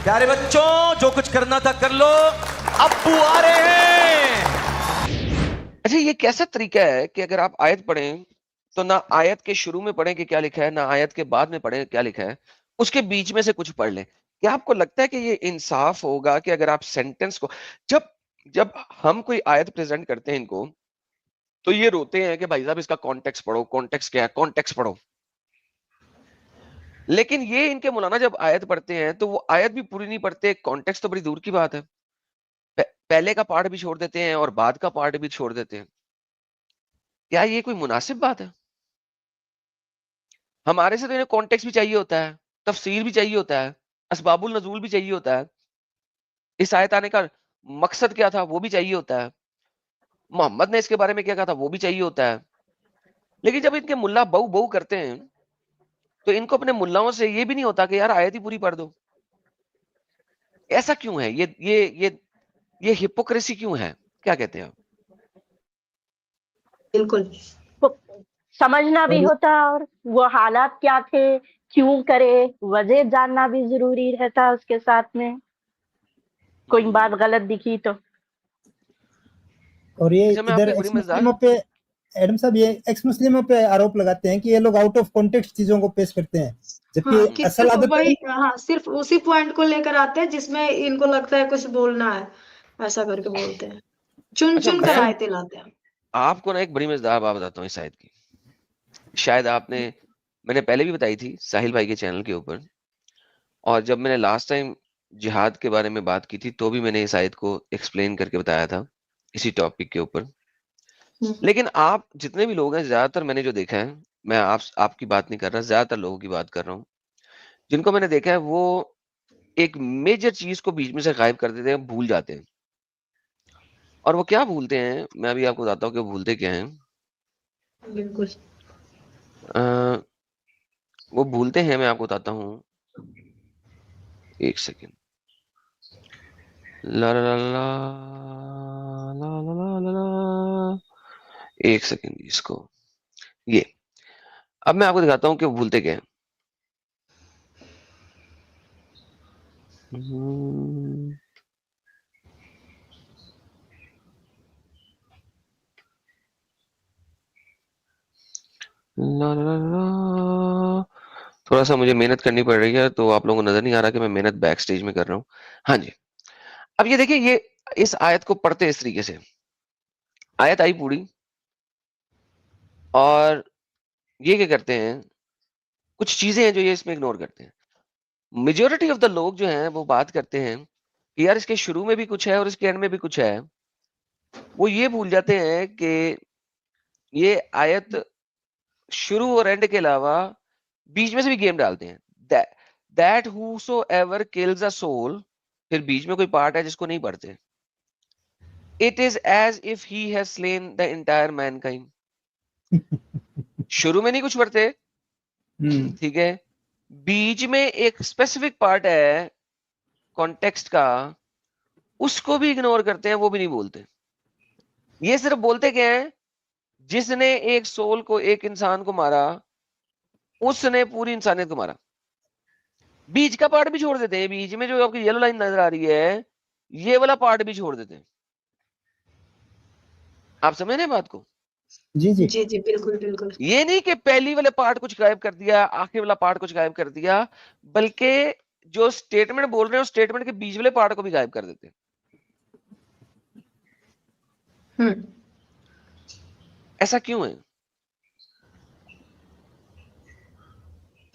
پیارے بچوں جو کچھ کرنا تھا کر لو, ابو آ رہے ہیں. اچھا یہ کیسا طریقہ ہے کہ اگر آپ آیت پڑھیں تو نہ آیت کے شروع میں پڑھیں کہ کیا لکھا ہے, نہ آیت کے بعد میں پڑھیں کیا لکھا ہے, اس کے بیچ میں سے کچھ پڑھ لیں. کیا آپ کو لگتا ہے کہ یہ انصاف ہوگا کہ اگر آپ سینٹنس کو جب ہم کوئی آیت پریزنٹ کرتے ہیں ان کو تو یہ روتے ہیں کہ بھائی صاحب اس کا کانٹیکس پڑھو, کانٹیکس کیا ہے, کانٹیکس پڑھو. لیکن یہ ان کے مولانا جب آیت پڑھتے ہیں تو وہ آیت بھی پوری نہیں پڑھتے, کانٹیکس تو بڑی دور کی بات ہے, پہلے کا پارٹ بھی چھوڑ دیتے ہیں اور بعد کا پارٹ بھی چھوڑ دیتے ہیں. کیا یہ کوئی مناسب بات ہے؟ ہمارے سے تو انہیں کانٹیکس بھی چاہیے ہوتا ہے, تفسیر بھی چاہیے ہوتا ہے, اسباب النزول بھی چاہیے ہوتا ہے, اس آیت آنے کا مقصد کیا تھا وہ بھی چاہیے ہوتا ہے, محمد نے اس کے بارے میں کیا کہا تھا وہ بھی چاہیے ہوتا ہے. لیکن جب ان کے ملا بہو بہو کرتے ہیں تو ان کو اپنے ملاؤں سے یہ بھی نہیں ہوتا کہ یار آیت ہی پوری پڑھ دو. ایسا کیوں ہے؟ یہ ہپوکریسی کیوں ہے؟ کیا کہتے ہیں آپ؟ بالکل سمجھنا بھی ہوتا اور وہ حالات کیا تھے, کیوں کرے, وجہ جاننا بھی ضروری رہتا اس کے ساتھ میں. کوئی بات غلط دکھی تو. اور یہ اچھا میں آپ ادھر کو ایک بڑی ایکس مزدار مسلموں پہ ایڈم صاحب یہ ایکس مسلموں پہ آروپ لگاتے ہیں کہ یہ لوگ آؤٹ آف کانٹیکسٹ چیزوں کو پیش کرتے ہیں, ہاں جبکہ کہ اصل صرف عادت وہی, ہاں صرف اسی پوائنٹ کو لے کر آتے ہیں جس میں ان کو لگتا ہے کچھ بولنا ہے, ایسا کر کے بولتے ہیں, چن اچھا چن کر آیتیں لاتے ہیں. آپ کو نا ایک بڑی مزدار بات بتاتا ہوں اس آیت کی, شاید آپ نے, میں نے پہلے بھی بتائی تھی ساحل بھائی کے چینل کے اوپر, اور جب میں نے لاسٹ ٹائم جہاد کے بارے میں بات کی تھی تو بھی میں نے اس آیت کو ایکسپلین کر کے بتایا تھا اسی ٹاپک کے اوپر. لیکن آپ جتنے بھی لوگ ہیں, زیادہ تر میں نے جو دیکھا ہے, میں آپ کی بات نہیں کر رہا, زیادہ تر لوگوں کی بات کر رہا ہوں, جن کو میں نے دیکھا ہے وہ ایک میجر چیز کو بیچ میں سے غائب کر دیتے ہیں, بھول جاتے ہیں. اور وہ کیا بھولتے ہیں, میں ابھی آپ کو بتاتا ہوں کہ وہ بھولتے کیا ہیں. بالکل وہ بھولتے ہیں, میں آپ کو بتاتا ہوں, ایک سیکنڈ. لا لا لا لا لا لا لا لا, ایک سیکنڈ اس کو, یہ اب میں آپ کو دکھاتا ہوں کہ وہ بھولتے کیا ہیں. لا لا لا, تھوڑا سا مجھے محنت کرنی پڑ رہی ہے تو آپ لوگوں کو نظر نہیں آ رہا کہ میں محنت بیک سٹیج میں کر رہا ہوں. ہاں جی, اب یہ دیکھیں, یہ اس آیت کو پڑھتے اس طریقے سے, آیت آئی پوری, اور یہ کیا کرتے ہیں, کچھ چیزیں ہیں جو یہ اس میں اگنور کرتے ہیں. میجورٹی آف دا لوگ جو ہیں وہ بات کرتے ہیں کہ یار اس کے شروع میں بھی کچھ ہے اور اس کے اینڈ میں بھی کچھ ہے. وہ یہ بھول جاتے ہیں کہ یہ آیت شروع اور اینڈ کے علاوہ بیچ میں سے بھی گیم ڈالتے ہیں. That whosoever kills a soul, پھر بیچ میں کوئی پارٹ ہے جس کو نہیں پڑھتے. It is as if he has slain the entire mankind. شروع میں نہیں کچھ پڑھتے, ٹھیک ہے, بیچ میں ایک اسپیسیفک پارٹ ہے کانٹیکسٹ کا, اس کو بھی اگنور کرتے ہیں, وہ بھی نہیں بولتے. یہ صرف بولتے کیا ہیں, جس نے ایک سول کو, ایک انسان کو مارا, اس نے پوری انسانیت کو مارا. بیچ کا پارٹ بھی چھوڑ دیتے ہیں, بیچ میں جو آپ کی یلو لائن نظر آ رہی ہے یہ والا پارٹ بھی چھوڑ دیتے ہیں. آپ سمجھ رہے بات کو؟ جی جی جی جی بالکل بالکل. یہ نہیں کہ پہلی والے پارٹ کچھ غائب کر دیا, آخری والا پارٹ کچھ غائب کر دیا, بلکہ جو سٹیٹمنٹ بول رہے ہیں اس سٹیٹمنٹ کے بیچ والے پارٹ کو بھی غائب کر دیتے ہیں. ایسا کیوں ہے؟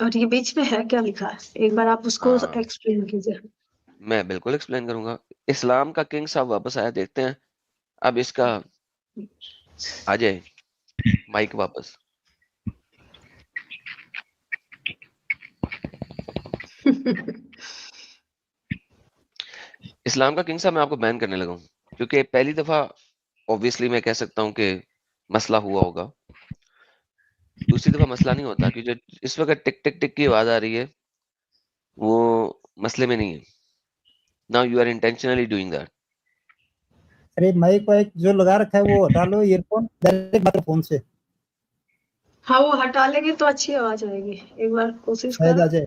اور یہ بیچ میں ہے کیا لکھا ہے, ایک بار آپ اس کو ایکسپلین کیجئے. میں بالکل ایکسپلین کروں گا. اسلام کا کنگ صاحب واپس آیا, دیکھتے ہیں اب اس کا, آ جائے مائک واپس. اسلام کا کنگ صاحب میں آپ کو بین کرنے لگا ہوں, کیونکہ پہلی دفعہ اوبویسلی میں کہہ سکتا ہوں کہ مسئلہ ہوا ہوگا, دوسری دفعہ مسئلہ نہیں ہوتا, کیونکہ جو اس وقت ٹک ٹک ٹک کی آواز آ رہی ہے وہ مسئلے میں نہیں ہے. Now you are intentionally doing that. ارے مائک وائک جو لگا رکھا ہے وہ ہٹا لو, ایئر فون ڈائریکٹ بات فون سے. ہاں وہ ہٹا لیں گے تو اچھی آواز آئے گی, ایک بار کوشش شاید کریں. آ جائے.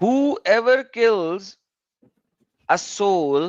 whoever kills a soul,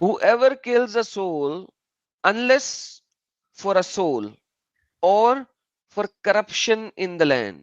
whoever kills a soul unless for a soul or for corruption in the land।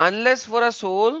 unless for a soul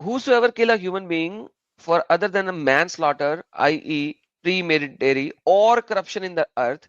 whosoever kill a human being for other than a manslaughter, i.e. premeditatory or corruption in the earth,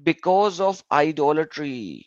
because of idolatry।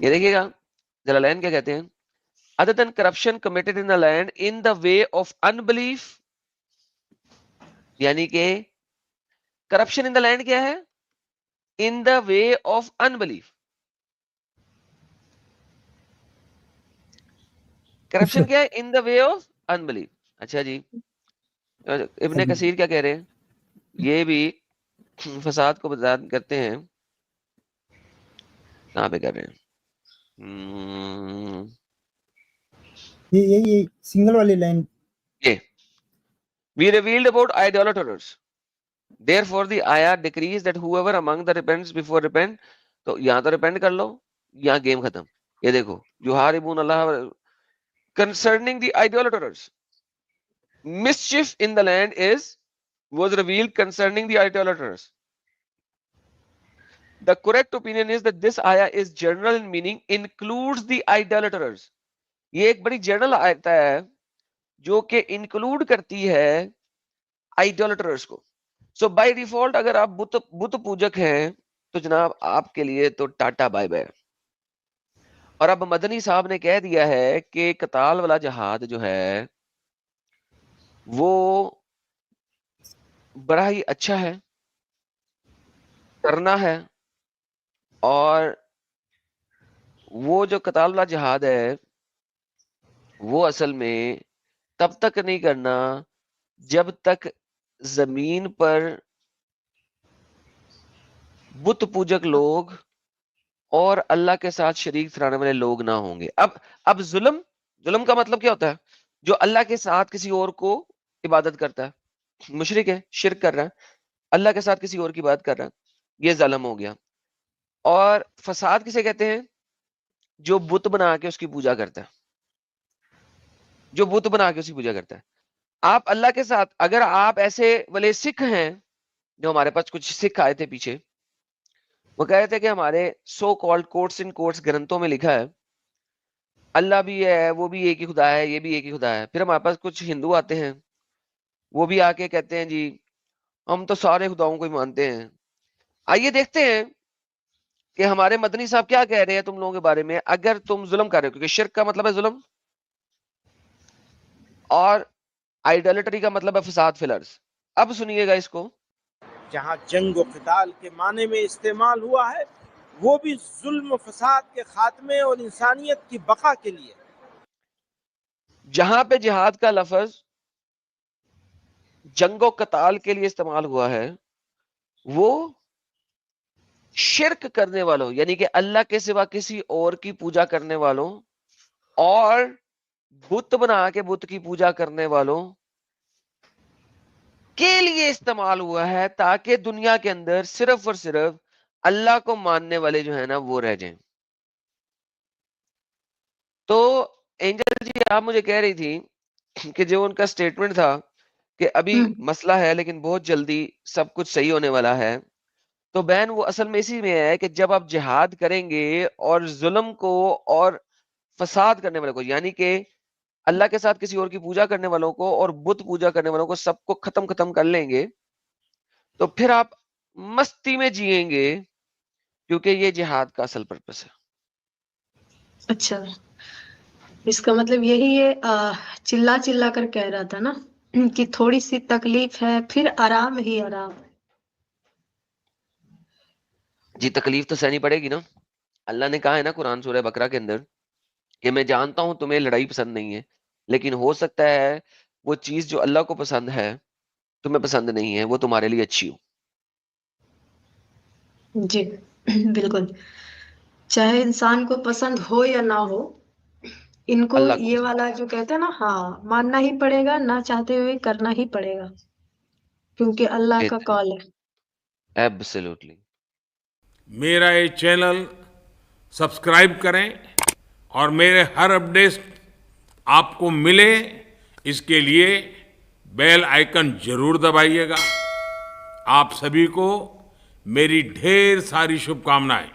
یہ دیکھیے گا جلالین کیا کہتے ہیں, other than corruption committed in the land in the way of unbelief, یعنی کہ corruption in the land کیا ہے, in the way of unbelief. corruption کیا ہے, in the way of unbelief. اچھا جی, ابن کثیر کیا کہہ رہے ہیں, یہ بھی فساد کو بیان کرتے ہیں, کہاں پہ کر رہے ہیں, یہ سنگل والی line. We revealed about idolaters. Therefore the ayah decrees that whoever among the repents before repent. تو یہاں تو repent کر لو, یہاں گیم ختم. یہ دیکھو یحاربون اللہ concerning the idolaters. Mischief in the land was revealed concerning the idolaters. The correct opinion is that this ayah is general in meaning, includes the idolaters. یہ ایک بڑی جنرل آیت ہے جو کہ انکلوڈ کرتی ہے آئیڈولٹرز کو. سو بائی ڈیفالٹ اگر آپ بت پوجک ہیں تو جناب آپ کے لیے تو ٹاٹا بائی بائی. اور اب مدنی صاحب نے کہہ دیا ہے کہ قتال والا جہاد جو ہے وہ بڑا ہی اچھا ہے, کرنا ہے, اور وہ جو قتال والا جہاد ہے وہ اصل میں تب تک نہیں کرنا جب تک زمین پر بت پوجک لوگ اور اللہ کے ساتھ شریک ٹھہرانے والے لوگ نہ ہوں گے. اب ظلم کا مطلب کیا ہوتا ہے, جو اللہ کے ساتھ کسی اور کو عبادت کرتا ہے, مشرک ہے, شرک کر رہا ہے, اللہ کے ساتھ کسی اور کی عبادت کر رہا ہے, یہ ظلم ہو گیا. اور فساد کسے کہتے ہیں, جو بت بنا کے اس کی پوجا کرتا ہے, جو بت بنا کے اس کی پوجا کرتا ہے. آپ اللہ کے ساتھ, اگر آپ ایسے والے سکھ ہیں, جو ہمارے پاس کچھ سکھ آئے تھے پیچھے, وہ کہہ رہے تھے کہ ہمارے سو کالڈ کوٹس ان کوٹس گرنتھوں میں لکھا ہے اللہ بھی ہے, وہ بھی ایک ہی خدا ہے, یہ بھی ایک ہی خدا ہے. پھر ہمارے پاس کچھ ہندو آتے ہیں, وہ بھی آ کے کہتے ہیں جی ہم تو سارے خداؤں کو ہی مانتے ہیں. آئیے دیکھتے ہیں کہ ہمارے مدنی صاحب کیا کہہ رہے ہیں تم لوگوں کے بارے میں, اگر تم ظلم کر رہے ہو, کیونکہ شرک کا مطلب ہے ظلم, اور آئیڈولٹری کا مطلب ہے فساد فی الارض. اب سنیے گا اس کو. جہاں جنگ و قتال کے معنی میں استعمال ہوا ہے وہ بھی ظلم و فساد کے خاتمے اور انسانیت کی بقا کے لیے. جہاں پہ جہاد کا لفظ جنگ و قتال کے لیے استعمال ہوا ہے وہ شرک کرنے والوں, یعنی کہ اللہ کے سوا کسی اور کی پوجا کرنے والوں اور بت بنا کے بت کی پوجا کرنے والوں کے لیے استعمال ہوا ہے, تاکہ دنیا کے اندر صرف اور صرف اللہ کو ماننے والے جو ہے نا وہ رہ جائیں. تو اینجل جی آپ مجھے کہہ رہی تھی کہ جو ان کا سٹیٹمنٹ تھا کہ ابھی مسئلہ ہے لیکن بہت جلدی سب کچھ صحیح ہونے والا ہے, تو بہن وہ اصل میں اسی میں ہے کہ جب آپ جہاد کریں گے اور ظلم کو اور فساد کرنے والے کو, یعنی کہ اللہ کے ساتھ کسی اور کی پوجا کرنے والوں کو اور بت پوجا کرنے والوں کو سب کو ختم کر لیں گے, تو پھر آپ مستی میں جیئیں گے, کیونکہ یہ جہاد کا اصل پرپس ہے. اچھا, اس کا مطلب یہی ہے, چلا چلا کر کہہ رہا تھا نا کہ تھوڑی سی تکلیف ہے پھر آرام ہی آرام. جی تکلیف تو سہنی پڑے گی نا. اللہ نے کہا ہے نا قرآن سورہ بقرہ کے اندر کہ میں جانتا ہوں تمہیں لڑائی پسند نہیں ہے, لیکن ہو سکتا ہے وہ چیز جو اللہ کو پسند ہے تمہیں پسند نہیں ہے, وہ تمہارے لیے اچھی ہو. جی بالکل, چاہے انسان کو پسند ہو یا نہ ہو, ان کو اللہ کو یہ والا جو کہتے ہیں نا, ہاں ماننا ہی پڑے گا, نہ چاہتے ہوئے کرنا ہی پڑے گا, کیونکہ اللہ کا کال ہے. ایبسلیوٹلی. میرا یہ چینل سبسکرائب کریں اور میرے ہر اپڈیٹ آپ کو ملے, اس کے لیے بیل آئیکن ضرور دبائیے گا. آپ سبھی کو میری ڈھیر ساری شبھ کامنائیں.